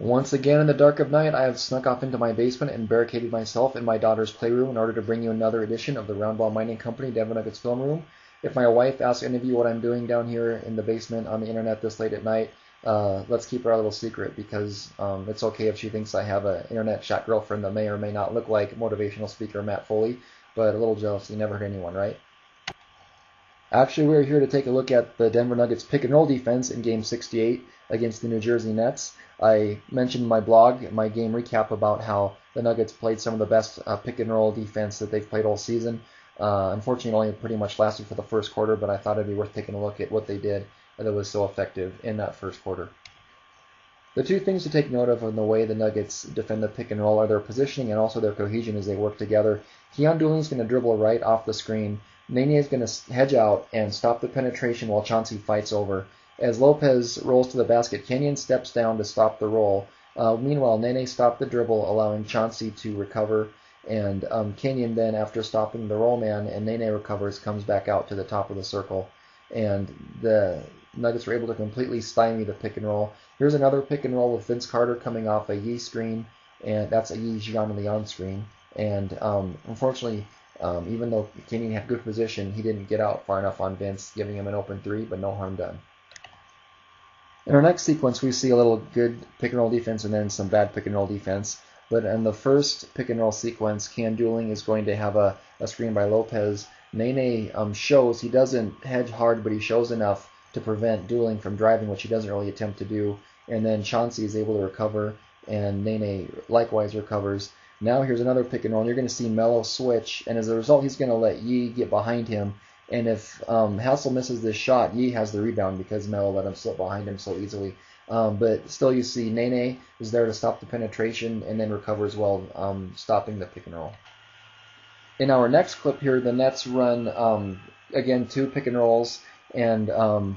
Once again in the dark of night, I have snuck off into my basement and barricaded myself in my daughter's playroom in order to bring you another edition of the Roundball Mining Company Denver Nuggets Film Room. If my wife asks any of you what I'm doing down here in the basement on the internet this late at night, let's keep our little secret, because it's okay if she thinks I have an internet chat girlfriend that may or may not look like motivational speaker Matt Foley, but a little jealousy never hurt anyone, right? Actually, we're here to take a look at the Denver Nuggets pick and roll defense in Game 68 against the New Jersey Nets. I mentioned in my blog, my game recap, about how the Nuggets played some of the best pick and roll defense that they've played all season. Unfortunately, it only pretty much lasted for the first quarter, but I thought it'd be worth taking a look at what they did that was so effective in that first quarter. The two things to take note of in the way the Nuggets defend the pick and roll are their positioning and also their cohesion as they work together. Keon Dooling's going to dribble right off the screen. Nene is going to hedge out and stop the penetration while Chauncey fights over. As Lopez rolls to the basket, Kenyon steps down to stop the roll. Meanwhile, Nene stopped the dribble, allowing Chauncey to recover. And Kenyon then, after stopping the roll man and Nene recovers, comes back out to the top of the circle. And the Nuggets were able to completely stymie the pick and roll. Here's another pick and roll with Vince Carter coming off a Yi screen, and that's a Yi Jian Leon screen. And unfortunately, even though Kenyon had good position, he didn't get out far enough on Vince, giving him an open three, but no harm done. In our next sequence, we see a little good pick and roll defense and then some bad pick and roll defense. But in the first pick and roll sequence, Keon Dooling is going to have a screen by Lopez. Nene shows, he doesn't hedge hard, but he shows enough to prevent Dooling from driving, which he doesn't really attempt to do. And then Chauncey is able to recover, and Nene likewise recovers. Now here's another pick and roll, and you're going to see Melo switch, and as a result, he's going to let Yi get behind him. And if Hassel misses this shot, Yi has the rebound because Melo let him slip behind him so easily. But still, you see Nene is there to stop the penetration and then recovers while stopping the pick and roll. In our next clip here, the Nets run, again, two pick and rolls, and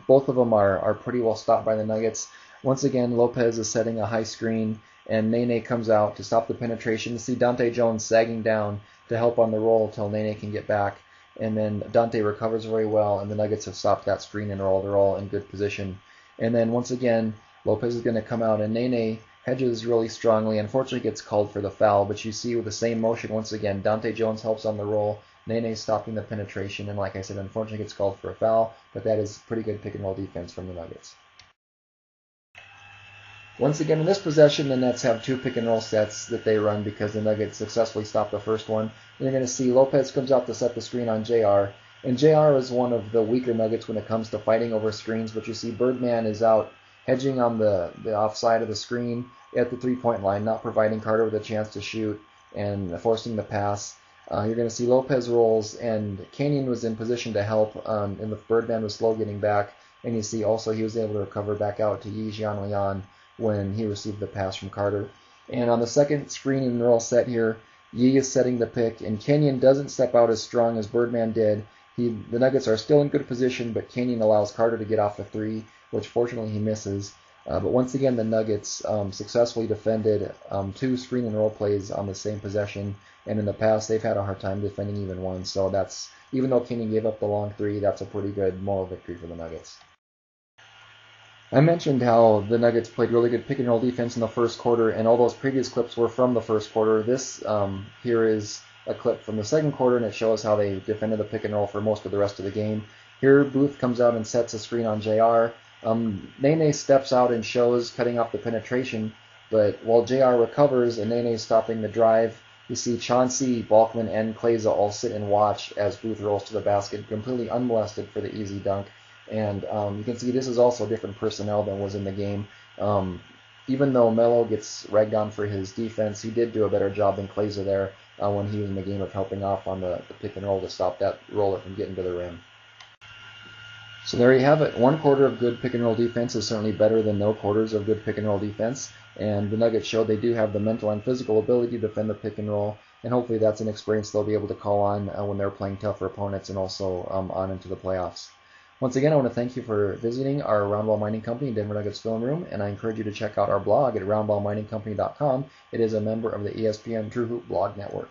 both of them are pretty well stopped by the Nuggets. Once again, Lopez is setting a high screen, and Nene comes out to stop the penetration. You see Dante Jones sagging down to help on the roll until Nene can get back. And then Dante recovers very well, and the Nuggets have stopped that screen and roll. They're all in good position. And then once again, Lopez is going to come out, and Nene hedges really strongly. Unfortunately, gets called for the foul, but you see with the same motion, once again, Dante Jones helps on the roll. Nene stopping the penetration, and like I said, unfortunately gets called for a foul, but that is pretty good pick and roll defense from the Nuggets. Once again, in this possession, the Nets have two pick and roll sets that they run because the Nuggets successfully stopped the first one. You're going to see Lopez comes out to set the screen on JR, and JR is one of the weaker Nuggets when it comes to fighting over screens, but you see Birdman is out hedging on the offside of the screen at the three-point line, not providing Carter with a chance to shoot and forcing the pass. You're going to see Lopez rolls, and Kenyon was in position to help, and the Birdman was slow getting back, and you see also he was able to recover back out to Yi Jian Leon when he received the pass from Carter. And on the second screen and roll set here, Yi is setting the pick, and Kenyon doesn't step out as strong as Birdman did. The Nuggets are still in good position, but Kenyon allows Carter to get off the three, which fortunately he misses. But once again, the Nuggets successfully defended two screen and roll plays on the same possession, and in the past they've had a hard time defending even one. So that's, even though Kenyon gave up the long three, that's a pretty good moral victory for the Nuggets. I mentioned how the Nuggets played really good pick and roll defense in the first quarter, and all those previous clips were from the first quarter. This here is a clip from the second quarter, and it shows how they defended the pick and roll for most of the rest of the game. Here, Booth comes out and sets a screen on JR. Nene steps out and shows, cutting off the penetration, but while JR recovers and Nene stopping the drive, you see Chauncey, Balkman, and Kleza all sit and watch as Booth rolls to the basket, completely unmolested for the easy dunk. And you can see this is also different personnel than was in the game. Even though Melo gets ragged on for his defense, he did do a better job than Kleza there when he was in the game of helping off on the pick and roll to stop that roller from getting to the rim. So there you have it. One quarter of good pick and roll defense is certainly better than no quarters of good pick and roll defense. And the Nuggets showed they do have the mental and physical ability to defend the pick and roll. And hopefully that's an experience they'll be able to call on when they're playing tougher opponents and also on into the playoffs. Once again, I want to thank you for visiting our Roundball Mining Company Denver Nuggets Film Room, and I encourage you to check out our blog at roundballminingcompany.com. It is a member of the ESPN True Hoop blog network.